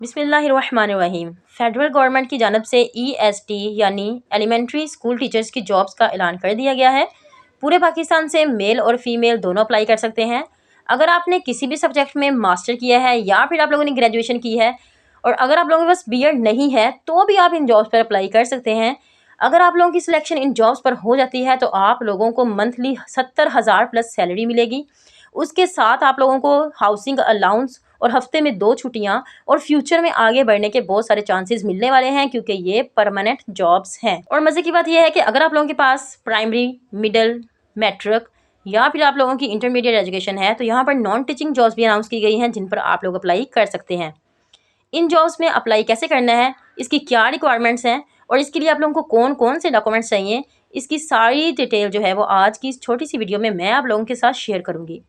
बिस्मिल्लाहिर्रहमानिर्रहीम। Federal government की जानब से EST यानी एलिमेंट्री स्कूल टीचर्स की जॉब्स का ऐलान कर दिया गया है। पूरे पाकिस्तान से मेल और फीमेल दोनों अप्लाई कर सकते हैं। अगर आपने किसी भी सब्जेक्ट में मास्टर किया है या फिर आप लोगों ने ग्रेजुएशन की है और अगर आप लोगों के पास BEd नहीं है तो भी आप इन जॉब्स पर अप्लाई कर सकते हैं। अगर आप लोगों की सिलेक्शन इन जॉब्स पर हो जाती है तो आप लोगों को मंथली 70,000 प्लस सैलरी मिलेगी। उसके साथ आप लोगों को हाउसिंग अलाउंस और हफ्ते में 2 छुट्टियाँ और फ्यूचर में आगे बढ़ने के बहुत सारे चांसेस मिलने वाले हैं क्योंकि ये परमानेंट जॉब्स हैं। और मज़े की बात यह है कि अगर आप लोगों के पास प्राइमरी, मिडिल, मैट्रिक या फिर आप लोगों की इंटरमीडिएट एजुकेशन है तो यहाँ पर नॉन टीचिंग जॉब्स भी अनाउंस की गई हैं जिन पर आप लोग अप्लाई कर सकते हैं। इन जॉब्स में अप्लाई कैसे करना है, इसकी क्या रिक्वायरमेंट्स हैं और इसके लिए आप लोगों को कौन कौन से डॉक्यूमेंट्स चाहिए, इसकी सारी डिटेल जो है वो आज की इस छोटी सी वीडियो में मैं आप लोगों के साथ शेयर करूँगी।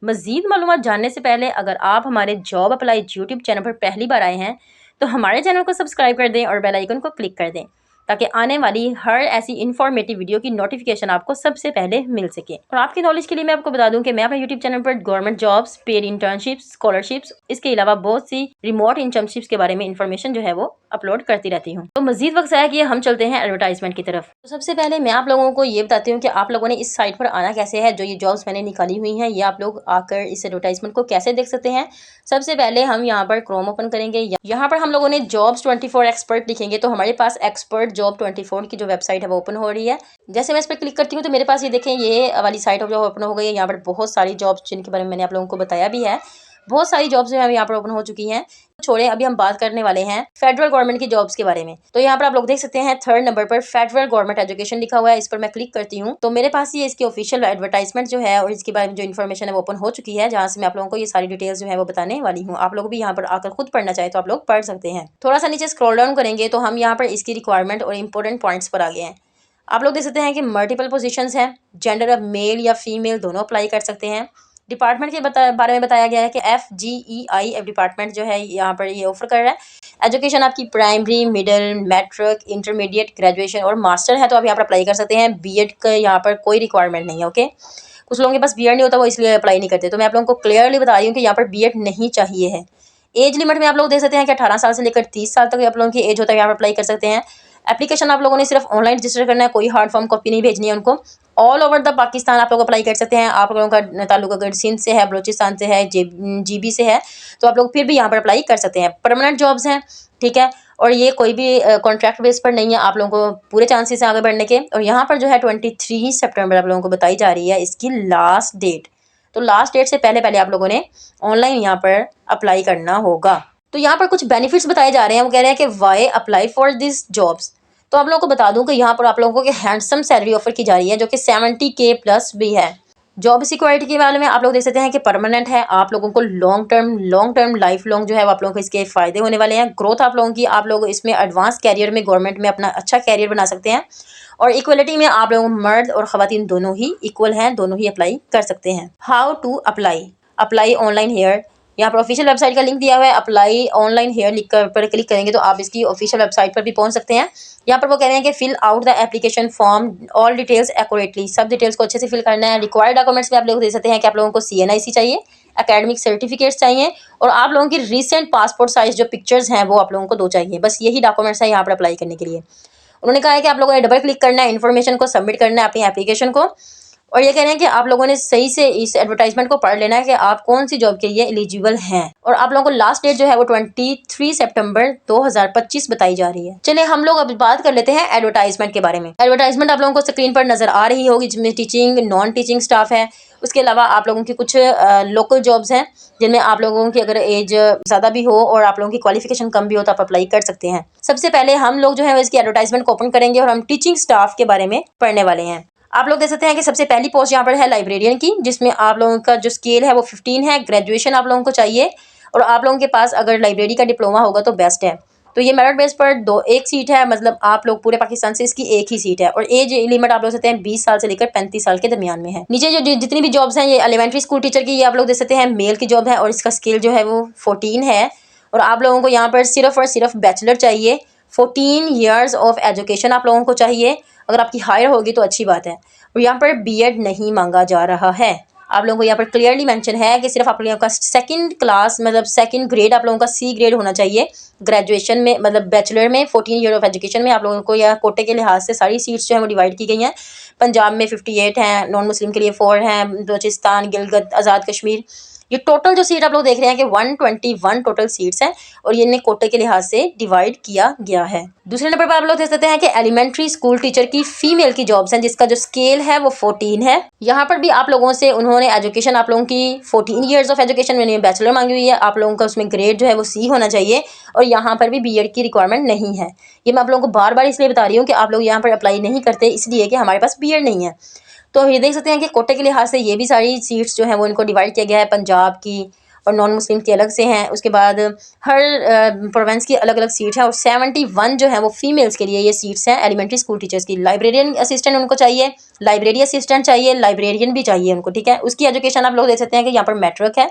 मज़ीद मालूमात जानने से पहले अगर आप हमारे जॉब अप्लाई यूट्यूब चैनल पर पहली बार आए हैं तो हमारे चैनल को सब्सक्राइब कर दें और बेल आइकन को क्लिक कर दें ताकि आने वाली हर ऐसी इन्फॉर्मेटिव वीडियो की नोटिफिकेशन आपको सबसे पहले मिल सके। और आपकी नॉलेज के लिए मैं आपको बता दूं कि मैं अपने यूट्यूब चैनल पर government jobs, paid internships, scholarships, इसके अलावा बहुत सी रिमोट इंटर्नशिप्स के बारे में इंफॉर्मेशन जो है वो अपलोड करती रहती हूँ। तो मजीद वक्त है कि हम चलते हैं एडवर्टाइजमेंट की तरफ। तो सबसे पहले मैं आप लोगों को ये बताती हूँ कि आप लोगों ने इस साइट पर आना कैसे है। जो ये जॉब्स मैंने निकाली हुई हैं ये आप लोग आकर इस एडवर्टाइजमेंट को कैसे देख सकते हैं। सबसे पहले हम यहाँ पर क्रोम ओपन करेंगे। यहाँ पर हम लोगों ने जॉब्स 24 एक्सपर्ट लिखेंगे तो हमारे पास एक्सपर्ट जॉब 24 की जो वेबसाइट है वो ओपन हो रही है। जैसे मैं इस पर क्लिक करती हूँ तो मेरे पास ये देखें ये वाली साइट जो ओपन हो गई है। यहाँ पर बहुत सारी जॉब्स जिनके बारे में मैंने आप लोगों को बताया भी है, बहुत सारी जॉब्स जो है यहाँ पर ओपन हो चुकी हैं। छोड़े, अभी हम बात करने वाले हैं फेडरल गवर्नमेंट की जॉब्स के बारे में। तो यहाँ पर आप लोग देख सकते हैं 3rd नंबर पर फेडरल गवर्नमेंट एजुकेशन लिखा हुआ है। इस पर मैं क्लिक करती हूँ तो मेरे पास ये इसकी ऑफिशियल एडवर्टाइजमेंट जो है और इसके बारे में जो इन्फॉर्मेशन है वो ओपन हो चुकी है, जहाँ से मैं आप लोगों को ये सारी डिटेल्स जो है वो बताने वाली हूँ। आप लोग भी यहाँ पर आकर खुद पढ़ना चाहे तो आप लोग पढ़ सकते हैं। थोड़ा सा नीचे स्क्रॉल डाउन करेंगे तो हम यहाँ पर इसकी रिक्वायरमेंट और इंपॉर्टेंट पॉइंट्स पर आ गए हैं। आप लोग देख सकते हैं कि मल्टीपल पोजीशंस हैं, जेंडर अब मेल या फीमेल दोनों अप्लाई कर सकते हैं। डिपार्टमेंट के बारे में बताया गया है कि FGEI डिपार्टमेंट जो है यहाँ पर ये ऑफर कर रहा है। एजुकेशन आपकी primary, middle, matric, intermediate, graduation और मास्टर है तो आप यहाँ पर अप्लाई कर सकते हैं। BEd का यहाँ पर कोई रिक्वायरमेंट नहीं है। ओके, कुछ लोगों के पास BEd नहीं होता वो इसलिए अप्लाई नहीं करते। तो मैं आप लोगों को क्लियरली बता रही हूँ कि यहाँ पर BEd नहीं चाहिए है। एज लिमिट में आप लोग देख सकते हैं कि 18 साल से लेकर 30 साल तक आप लोगों की एज होता है, यहाँ पर अप्लाई कर सकते हैं। एप्लीकेशन आप लोगों ने सिर्फ ऑनलाइन रजिस्टर करना है, कोई हार्ड फॉर्म कॉपी नहीं भेजनी है उनको। ऑल ओवर द पाकिस्तान आप लोग अप्लाई कर सकते हैं। आप लोगों का ताल्लुक अगर सिंध से है, बलोचिस्तान से है, GB से है तो आप लोग फिर भी यहाँ पर अप्लाई कर सकते हैं। परमानेंट जॉब्स हैं, ठीक है, और ये कोई भी कॉन्ट्रैक्ट बेस पर नहीं है। आप लोगों को पूरे चांसेस हैं आगे बढ़ने के। और यहाँ पर जो है 23 सितंबर आप लोगों को बताई जा रही है इसकी लास्ट डेट। तो लास्ट डेट से पहले पहले आप लोगों ने ऑनलाइन यहाँ पर अप्लाई करना होगा। तो यहाँ पर कुछ बेनिफिट्स बताए जा रहे हैं। वो कह रहे हैं कि why apply for this jobs. तो आप लोगों को बता दूं कि यहाँ पर आप लोगों को हैंडसम सैलरी ऑफर की जा रही है जो कि 70K प्लस भी है। जॉब सिक्योरिटी के बारे में आप लोग देख सकते हैं कि परमानेंट है। आप लोगों को लॉन्ग टर्म लाइफ लॉन्ग जो है वो आप लोगों को इसके फायदे होने वाले हैं। ग्रोथ आप लोगों की, आप लोग इसमें एडवांस कैरियर में गवर्नमेंट में अपना अच्छा कैरियर बना सकते हैं। और इक्वलिटी में आप लोग मर्द और ख़वातीन दोनों ही इक्वल हैं, दोनों ही अप्लाई कर सकते हैं। How to apply online here, यहाँ पर ऑफिशियल वेबसाइट का लिंक दिया हुआ है। अप्लाई ऑनलाइन हेयर लिख कर पर क्लिक करेंगे तो आप इसकी ऑफिशियल वेबसाइट पर भी पहुंच सकते हैं। यहाँ पर वो कह रहे हैं कि fill out the application form all details accurately, सब डिटेल्स को अच्छे से फिल करना है। रिक्वायर्ड डॉक्यूमेंट्स में आप लोग दे सकते हैं कि आप लोगों को CNIC चाहिए, एकेडमिक सर्टिफिकेट्स चाहिए और आप लोगों की रिसेंट पासपोर्ट साइज जो पिक्चर्स हैं वो आप लोगों को 2 चाहिए। बस यही डॉक्यूमेंट्स हैं यहाँ पर अप्लाई करने के लिए। उन्होंने कहा है कि आप लोगों ने डबल क्लिक करना है, इन्फॉर्मेशन को सबमिट करना है अपनी एप्लीकेशन को। और ये कह रहे हैं कि आप लोगों ने सही से इस एडवर्टाइजमेंट को पढ़ लेना है कि आप कौन सी जॉब के लिए एलिजिबल हैं। और आप लोगों को लास्ट डेट जो है वो 23 सितंबर 2025 बताई जा रही है। चलिए हम लोग अब बात कर लेते हैं एडवर्टाइजमेंट के बारे में। एडवर्टाइजमेंट आप लोगों को स्क्रीन पर नजर आ रही होगी जिसमें टीचिंग, नॉन टीचिंग स्टाफ है। उसके अलावा आप लोगों की कुछ लोकल जॉब्स हैं जिनमें आप लोगों की अगर एज ज़्यादा भी हो और आप लोगों की क्वालिफिकेशन कम भी हो तो आप अप्लाई कर सकते हैं। सबसे पहले हम लोग जो है इसकी एडवर्टाइजमेंट को ओपन करेंगे और हम टीचिंग स्टाफ के बारे में पढ़ने वाले हैं। आप लोग देख सकते हैं कि सबसे पहली पोस्ट यहाँ पर है लाइब्रेरियन की, जिसमें आप लोगों का जो स्केल है वो 15 है। ग्रेजुएशन आप लोगों को चाहिए और आप लोगों के पास अगर लाइब्रेरी का डिप्लोमा होगा तो बेस्ट है। तो ये मेरिट बेस पर एक सीट है, मतलब आप लोग पूरे पाकिस्तान से इसकी एक ही सीट है। और एज लिमिट आप लोग सकते हैं 20 साल से लेकर 35 साल के दरमियान में है। नीचे जो जितनी भी जॉब्स हैं ये एलिमेंट्री स्कूल टीचर की, ये आप लोग देख सकते हैं मेल की जॉब है और इसका स्केल जो है वो 14 है। और आप लोगों को यहाँ पर सिर्फ और सिर्फ बैचलर चाहिए। 14 ईयर्स ऑफ एजुकेशन आप लोगों को चाहिए। अगर आपकी हायर होगी तो अच्छी बात है। और यहाँ पर BEd नहीं मांगा जा रहा है। आप लोगों को यहाँ पर क्लियरली मेंशन है कि सिर्फ आप लोगों का सेकंड क्लास मतलब सेकंड ग्रेड आप लोगों का सी ग्रेड होना चाहिए। ग्रेजुएशन में मतलब बैचलर में 14 ईयर ऑफ एजुकेशन में आप लोगों को यह कोटे के लिहाज से सारी सीट्स जो है वो डिवाइड की गई हैं। पंजाब में 58 हैं, नॉन मुस्लिम के लिए 4 हैं, बलूचिस्तान, गिलगित, आज़ाद कश्मीर, ये टोटल जो सीट आप लोग देख रहे हैं कि 121 टोटल सीट्स हैं और ये इन्हें कोटे के लिहाज से डिवाइड किया गया है। दूसरे नंबर पर आप लोग देख सकते हैं कि एलिमेंट्री स्कूल टीचर की फीमेल की जॉब्स हैं जिसका जो स्केल है वो 14 है। यहाँ पर भी आप लोगों से उन्होंने एजुकेशन आप लोगों की 14 ईयर्स ऑफ एजुकेशन में बैचलर मांगी हुई है। आप लोगों का उसमें ग्रेड जो है वो सी होना चाहिए और यहाँ पर भी बीएड की रिक्वायरमेंट नहीं है। ये मैं आप लोगों को बार बार इसलिए बता रही हूँ कि आप लोग यहाँ पर अप्लाई नहीं करते इसलिए कि हमारे पास बीएड नहीं है। तो ये देख सकते हैं कि कोटे के लिहाज से ये भी सारी सीट्स जो हैं वो इनको डिवाइड किया गया है। पंजाब की और नॉन मुस्लिम की अलग से हैं। उसके बाद हर प्रोविंस की अलग अलग सीट है और 71 जो है वो फीमेल्स के लिए ये सीट्स हैं एलिमेंट्री स्कूल टीचर्स की। लाइब्रेरियन असिस्टेंट उनको चाहिए, लाइब्रेरी असिस्टेंट चाहिए, लाइब्रेरियन भी चाहिए उनको, ठीक है। उसकी एजुकेशन आप लोग देख सकते हैं कि यहाँ पर मैट्रिक है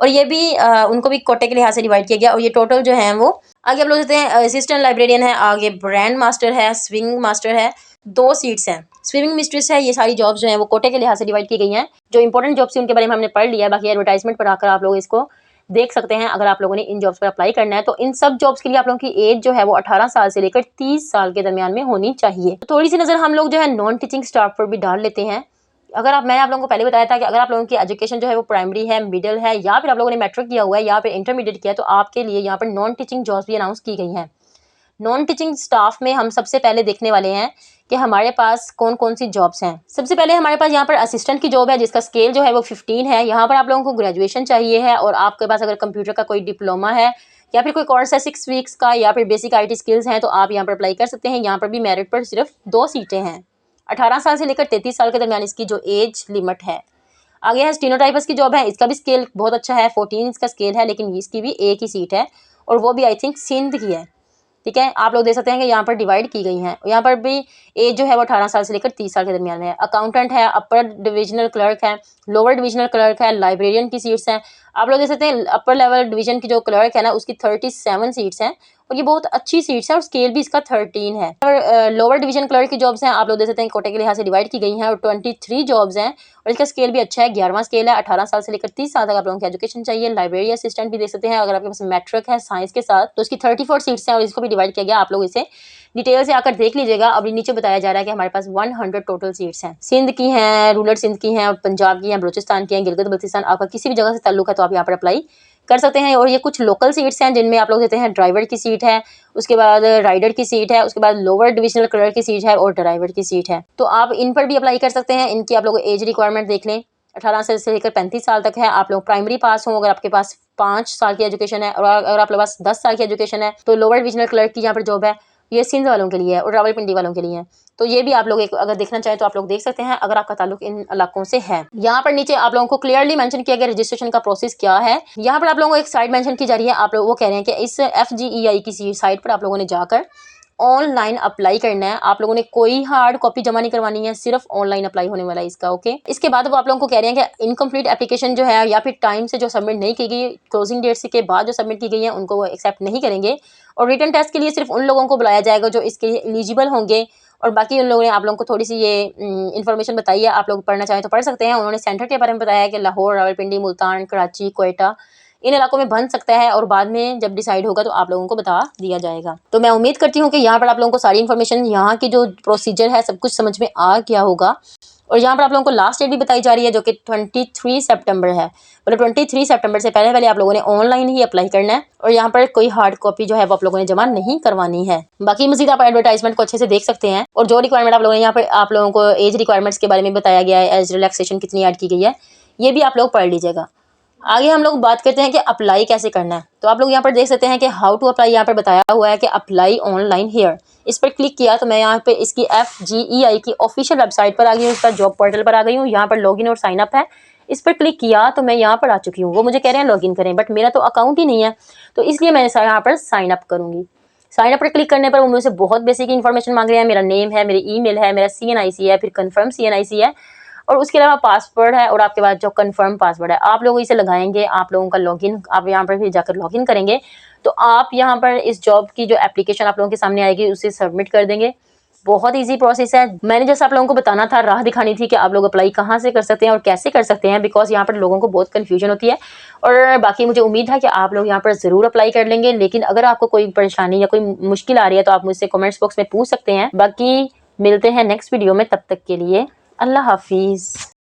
और ये भी उनको भी कोटे के लिहाज से डिवाइड किया गया और ये टोटल जो है वो आगे आप लोग देखते हैं असिस्टेंट लाइब्रेरियन है, आगे ब्रांड मास्टर है, स्विंग मास्टर है, 2 सीट्स हैं। स्विमिंग मिस्ट्रेस है। ये सारी जॉब्स जो हैं वो कोटे के लिहाज से डिवाइड की गई हैं। जो इंपॉर्टेंट जॉब्स हैं उनके बारे में हमने पढ़ लिया है, बाकी एडवर्टाइजमेंट पर आकर आप लोग इसको देख सकते हैं अगर आप लोगों ने इन जॉब्स पर अप्लाई करना है। तो इन सब जॉब्स के लिए आप लोगों की एज जो है वो 18 साल से लेकर 30 साल के दरमियान में होनी चाहिए। तो थोड़ी सी नजर हम लोग जो है नॉन टीचिंग स्टाफ पर भी डाल लेते हैं। मैंने आप लोगों को पहले बताया था कि अगर आप लोगों की एजुकेशन जो है वो प्राइमरी है, मिडिल है या फिर आप लोगों ने मैट्रिक किया हुआ है या फिर इंटरमीडिएट किया है तो आपके लिए यहाँ पर नॉन टीचिंग जॉब्स भी अनाउंस की गई हैं। नॉन टीचिंग स्टाफ में हम सबसे पहले देखने वाले हैं कि हमारे पास कौन कौन सी जॉब्स हैं। सबसे पहले हमारे पास यहाँ पर असिस्टेंट की जॉब है जिसका स्केल जो है वो 15 है। यहाँ पर आप लोगों को ग्रेजुएशन चाहिए है और आपके पास अगर कंप्यूटर का कोई डिप्लोमा है या फिर कोई कोर्स है 6 वीक्स का या फिर बेसिक IT स्किल्स हैं तो आप यहाँ पर अप्लाई कर सकते हैं। यहाँ पर भी मेरिट पर सिर्फ 2 सीटें हैं। 18 साल से लेकर 33 साल के दरमियान इसकी जो एज लिमिट है। आगे है स्टेनोटाइपस की जॉब है, इसका भी स्केल बहुत अच्छा है, 14 इसका स्केल है लेकिन इसकी भी एक ही सीट है और वो भी आई थिंक सिंध की है, ठीक है। आप लोग देख सकते हैं कि यहाँ पर डिवाइड की गई हैं। यहाँ पर भी एज जो है वो 18 साल से लेकर 30 साल के दरमियान में है। अकाउंटेंट है, अपर डिविजनल क्लर्क है, लोअर डिविजनल क्लर्क है, लाइब्रेरियन की सीट्स हैं। आप लोग देख सकते हैं अपर लेवल डिवीजन की जो क्लर्क है ना उसकी 37 सीट्स हैं और ये बहुत अच्छी सीट्स हैं और स्केल भी इसका 13 है। और लोअर डिवीजन क्लर्क की जॉब्स हैं आप लोग देख सकते हैं कोटे के लिहाज से डिवाइड की गई हैं और 23 जॉब्स हैं और इसका स्केल भी अच्छा है, 11वां स्केल है। 18 साल से लेकर 30 साल तक आप लोगों की एजुकेशन चाहिए। लाइब्रेरी असिस्टेंट भी देख सकते हैं अगर आपके पास मैट्रिक है साइंस के साथ तो उसकी 34 सीट्स हैं और इसको भी डिवाइड किया गया। आप लोग इसे डिटेल से आकर देख लीजिएगा। अभी नीचे बताया जा रहा है कि हमारे पास 100 टोटल सीट्स हैं। सिंध की हैं, रूरल सिंध की हैं, पंजाब की हैं, बलूचिस्तान की हैं, गिलगित बल्तिस्तान, आपका किसी भी जगह से ताल्लुक है तो आप यहाँ पर अप्लाई कर सकते हैं। और ये कुछ लोकल सीट्स हैं जिनमें आप लोग देते हैं ड्राइवर की सीट है, उसके बाद राइडर की सीट है, उसके बाद लोअर डिविजनल क्लर्क की सीट है और ड्राइवर की सीट है। तो आप इन पर भी अप्लाई कर सकते हैं। इनकी आप लोग एज रिक्वायरमेंट देख लें, 18 से लेकर 35 साल तक है। आप लोग प्राइमरी पास हो, अगर आपके पास 5 साल की एजुकेशन है और अगर आपके पास 10 साल की एजुकेशन है तो लोअर डिविजनल क्लर्क की यहाँ पर जॉब है, ये सिंध वालों के लिए है और रावलपिंडी वालों के लिए है। तो ये भी आप लोग एक अगर देखना चाहें तो आप लोग देख सकते हैं अगर आपका ताल्लुक इन इलाकों से है। यहाँ पर नीचे आप लोगों को क्लियरली मेंशन किया गया रजिस्ट्रेशन का प्रोसेस क्या है। यहाँ पर आप लोगों को एक साइट मेंशन की जा रही है। आप लोग वो कह रहे हैं कि इस FGEI की साइट पर आप लोगों ने जाकर ऑनलाइन अप्लाई करना है। आप लोगों ने कोई हार्ड कॉपी जमा नहीं करवानी है, सिर्फ ऑनलाइन अप्लाई होने वाला है इसका, ओके। इसके बाद वो आप लोगों को कह रहे हैं कि इनकम्प्लीट एप्लीकेशन जो है या फिर टाइम से जो सबमिट नहीं की गई, क्लोजिंग डेट के बाद जो सबमिट की गई है उनको वो एक्सेप्ट नहीं करेंगे और रिटन टेस्ट के लिए सिर्फ उन लोगों को बुलाया जाएगा जो इसके लिए एलिजिबल होंगे। और बाकी उन लोगों ने आप लोगों को थोड़ी सी ये इन्फॉर्मेशन बताई है, आप लोग पढ़ना चाहें तो पढ़ सकते हैं। उन्होंने सेंटर के बारे में बताया है कि लाहौर, रावलपिंडी, मुल्तान, कराची, कोयटा इन इलाकों में बन सकता है और बाद में जब डिसाइड होगा तो आप लोगों को बता दिया जाएगा। तो मैं उम्मीद करती हूँ कि यहाँ पर आप लोगों को सारी इन्फॉर्मेशन, यहाँ की जो प्रोसीजर है सब कुछ समझ में आ गया होगा। और यहाँ पर आप लोगों को लास्ट डेट भी बताई जा रही है जो कि 23 सितंबर है। मतलब 23 सितंबर से पहले पहले आप लोगों ने ऑनलाइन ही अप्लाई करना है और यहाँ पर कोई हार्ड कॉपी जो है वो आप लोगों ने जमा नहीं करवानी है। बाकी मजीद आप एडवर्टाइजमेंट को अच्छे से देख सकते हैं और जो रिक्वायरमेंट आप लोगों ने यहाँ पर आप लोगों को एज रिक्वायरमेंट्स के बारे में बताया गया है, एज रिलैक्सेशन कितनी ऐड की गई है, ये भी आप लोग पढ़ लीजिएगा। आगे हम लोग बात करते हैं कि अप्लाई कैसे करना है। तो आप लोग यहाँ पर देख सकते हैं कि हाउ टू अप्लाई यहाँ पर बताया हुआ है कि अप्लाई ऑनलाइन हेयर। इस पर क्लिक किया तो मैं यहाँ पे इसकी FGEI की ऑफिशियल वेबसाइट पर आ गई हूँ, उसका जॉब पोर्टल पर आ गई हूँ। यहाँ पर लॉगिन और साइन अप है, इस पर क्लिक किया तो मैं यहाँ पर आ चुकी हूँ। वो मुझे कह रहे हैं लॉगिन करें बट मेरा तो अकाउंट ही नहीं है तो इसलिए मैं यहाँ पर साइन अप करूँगी। साइन अप पर क्लिक करने पर वो मुझसे बहुत बेसिक इन्फॉर्मेशन मांग रहे हैं। मेरा नेम है, मेरी ईमेल है, मेरा CNIC है, फिर कंफर्म CNIC है और उसके अलावा पासवर्ड है और आपके पास जो कंफर्म पासवर्ड है आप लोग इसे लगाएंगे। आप लोगों का लॉगिन आप यहाँ पर फिर जाकर लॉगिन करेंगे तो आप यहाँ पर इस जॉब की जो एप्लीकेशन आप लोगों के सामने आएगी उसे सबमिट कर देंगे। बहुत ईजी प्रोसेस है। मैंने जैसे आप लोगों को बताना था, राह दिखानी थी कि आप लोग अप्लाई कहाँ से कर सकते हैं और कैसे कर सकते हैं, बिकॉज यहाँ पर लोगों को बहुत कन्फ्यूजन होती है। और बाकी मुझे उम्मीद है कि आप लोग यहाँ पर ज़रूर अप्लाई कर लेंगे। लेकिन अगर आपको कोई परेशानी या कोई मुश्किल आ रही है तो आप मुझसे कमेंट्स बॉक्स में पूछ सकते हैं। बाकी मिलते हैं नेक्स्ट वीडियो में, तब तक के लिए अल्लाह हाफिज़।